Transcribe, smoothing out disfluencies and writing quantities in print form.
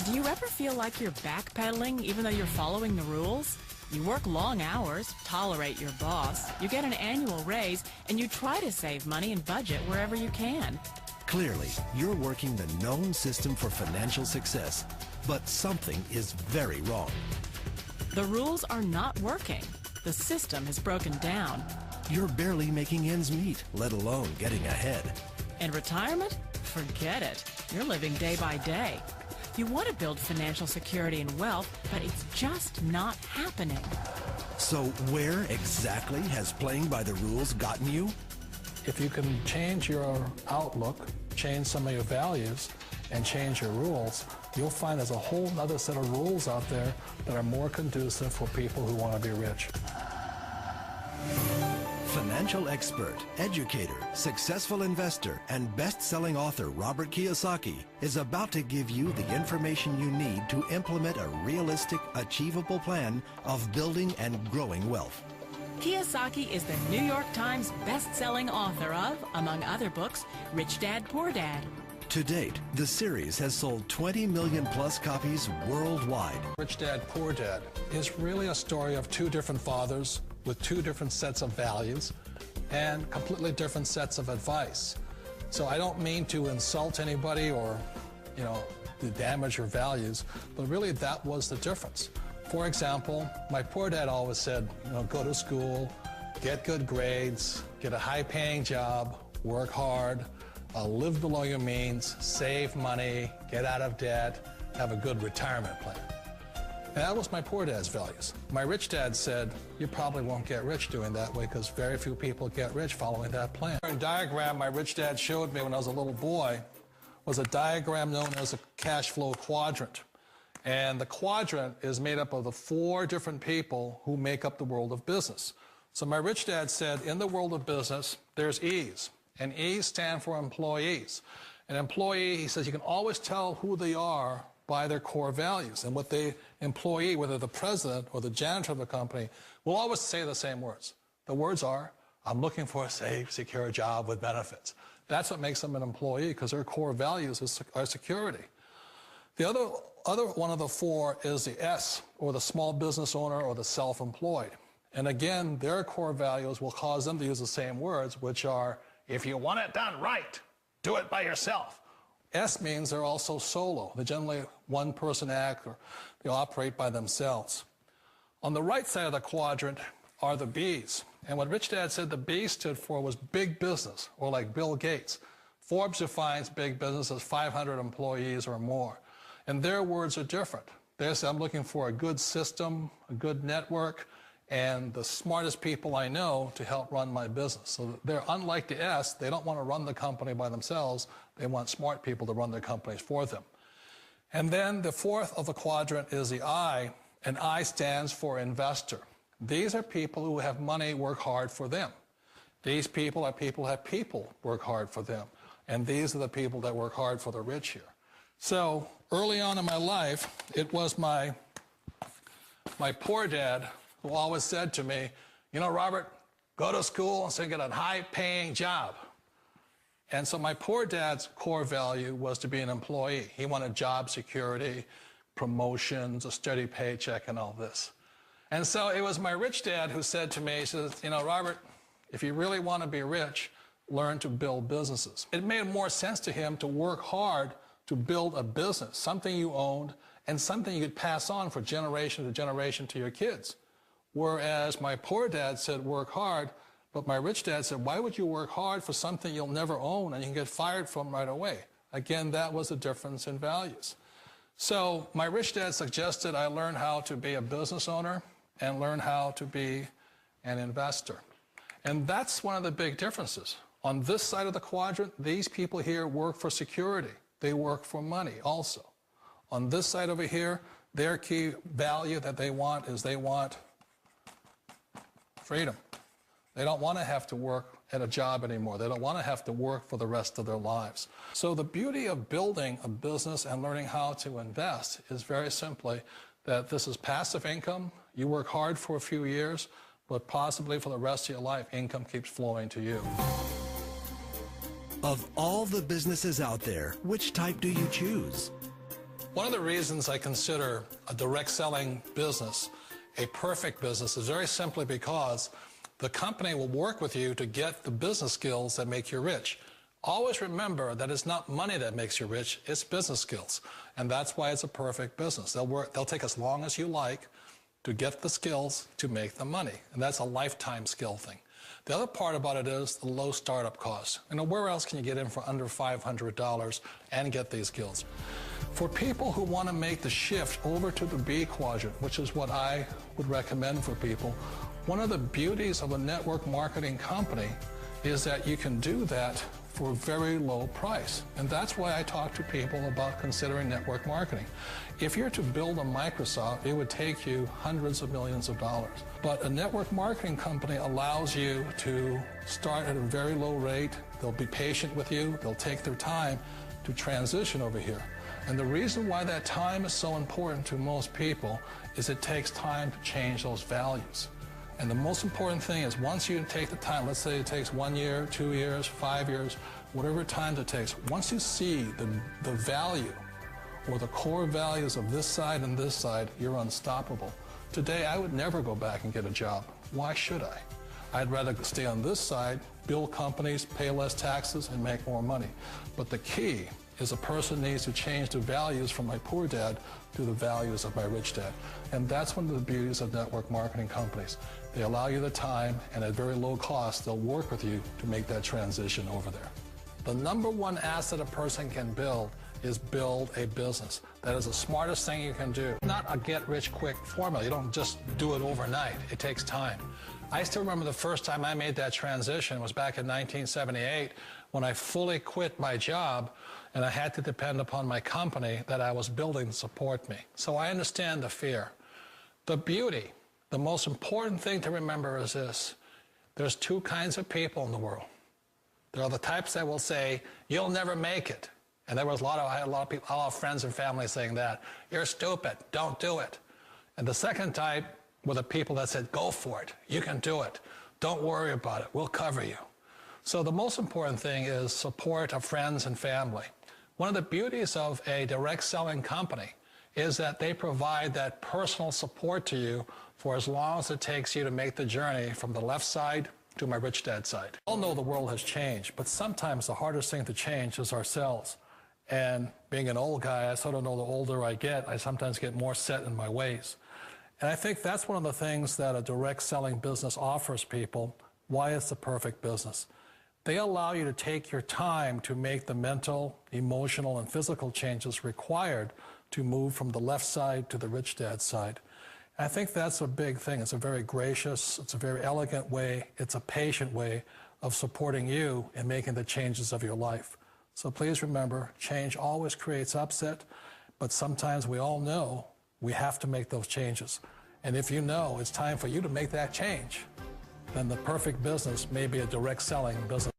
Do you ever feel like you're backpedaling even though you're following the rules? You work long hours, tolerate your boss, you get an annual raise, and you try to save money and budget wherever you can. Clearly, you're working the known system for financial success, but something is very wrong. The rules are not working. The system has broken down. You're barely making ends meet, let alone getting ahead. And retirement? Forget it. You're living day by day. You want to build financial security and wealth, but it's just not happening. So where exactly has playing by the rules gotten you? If you can change your outlook, change some of your values, and change your rules, you'll find there's a whole other set of rules out there that are more conducive for people who want to be rich. Financial expert, educator, successful investor, and best-selling author Robert Kiyosaki is about to give you the information you need to implement a realistic, achievable plan of building and growing wealth. Kiyosaki is the New York Times best-selling author of, among other books, Rich Dad, Poor Dad. To date, the series has sold 20 million plus copies worldwide. Rich Dad, Poor Dad is really a story of two different fathers with two different sets of values and completely different sets of advice. So I don't mean to insult anybody or, to damage your values, but really that was the difference. For example, my poor dad always said, go to school, get good grades, get a high-paying job, work hard, live below your means, save money, get out of debt, have a good retirement plan. And that was my poor dad's values. My rich dad said, you probably won't get rich doing that way because very few people get rich following that plan. A diagram my rich dad showed me when I was a little boy was a diagram known as a cash flow quadrant. And the quadrant is made up of the four different people who make up the world of business. So my rich dad said, in the world of business, there's E's. And E's stand for employees. An employee, he says, you can always tell who they are by their core values. And what the employee, whether the president or the janitor of the company, will always say the same words. The words are, I'm looking for a safe, secure job with benefits. That's what makes them an employee, because their core values are security. The other one of the four is the S, or the small business owner or the self-employed. And again, their core values will cause them to use the same words, which are, if you want it done right, do it by yourself. S means they're also solo. They're generally one-person act, or they operate by themselves. On the right side of the quadrant are the B's. And what Rich Dad said the B stood for was big business, or like Bill Gates. Forbes defines big business as 500 employees or more. And their words are different. They say, I'm looking for a good system, a good network, and the smartest people I know to help run my business. So they're unlike the S. They don't want to run the company by themselves. They want smart people to run their companies for them. And then the fourth of the quadrant is the I, and I stands for investor. These are people who have money work hard for them. These people are people who have people work hard for them. And these are the people that work hard for the rich here. So early on in my life, it was my poor dad who always said to me, Robert, go to school and so get a high-paying job. And so my poor dad's core value was to be an employee. He wanted job security, promotions, a steady paycheck, and all this. And so it was my rich dad who said to me, he says, Robert, if you really want to be rich, learn to build businesses. It made more sense to him to work hard to build a business, something you owned, and something you could pass on for generation to generation to your kids. Whereas my poor dad said, work hard, but my rich dad said, why would you work hard for something you'll never own and you can get fired from right away? Again, that was the difference in values. So my rich dad suggested I learn how to be a business owner and learn how to be an investor. And that's one of the big differences. On this side of the quadrant, these people here work for security. They work for money also. On this side over here, their key value that they want is they want freedom. They don't want to have to work at a job anymore. They don't want to have to work for the rest of their lives. So the beauty of building a business and learning how to invest is very simply that this is passive income. You work hard for a few years, but possibly for the rest of your life, income keeps flowing to you. Of all the businesses out there, which type do you choose? One of the reasons I consider a direct selling business a perfect business is very simply because the company will work with you to get the business skills that make you rich. Always remember that it's not money that makes you rich, it's business skills. And that's why it's a perfect business. They'll take as long as you like to get the skills to make the money. And that's a lifetime skill thing. The other part about it is the low startup cost. You know, where else can you get in for under $500 and get these skills? For people who want to make the shift over to the B quadrant, which is what I would recommend for people, one of the beauties of a network marketing company is that you can do that for a very low price. And that's why I talk to people about considering network marketing. If you're to build a Microsoft, it would take you hundreds of millions of dollars. But a network marketing company allows you to start at a very low rate. They'll be patient with you. They'll take their time to transition over here. And the reason why that time is so important to most people is it takes time to change those values. And the most important thing is once you take the time, let's say it takes 1 year, 2 years, 5 years, whatever time it takes, once you see the value or the core values of this side and this side, you're unstoppable. Today, I would never go back and get a job. Why should I? I'd rather stay on this side, build companies, pay less taxes, and make more money. But the key is a person needs to change the values from my poor dad to the values of my rich dad. And that's one of the beauties of network marketing companies. They allow you the time, and at very low cost, they'll work with you to make that transition over there. The number one asset a person can build is build a business. That is the smartest thing you can do. Not a get-rich-quick formula. You don't just do it overnight. It takes time. I still remember the first time I made that transition was back in 1978 when I fully quit my job and I had to depend upon my company that I was building to support me. So I understand the fear. The beauty, the most important thing to remember is this. There's two kinds of people in the world. There are the types that will say, you'll never make it. And there was I had a lot of people, a lot of friends and family saying that. You're stupid, don't do it. And the second type were the people that said, go for it, you can do it. Don't worry about it, we'll cover you. So the most important thing is support of friends and family. One of the beauties of a direct selling company is that they provide that personal support to you for as long as it takes you to make the journey from the left side to my rich dad side. We all know the world has changed, but sometimes the hardest thing to change is ourselves. And being an old guy, I sort of know the older I get, I sometimes get more set in my ways. And I think that's one of the things that a direct selling business offers people, why it's the perfect business. They allow you to take your time to make the mental, emotional, and physical changes required to move from the left side to the rich dad side. And I think that's a big thing. It's a very gracious, it's a very elegant way, it's a patient way of supporting you in making the changes of your life. So please remember, change always creates upset, but sometimes we all know we have to make those changes. And if you know it's time for you to make that change, then the perfect business may be a direct selling business.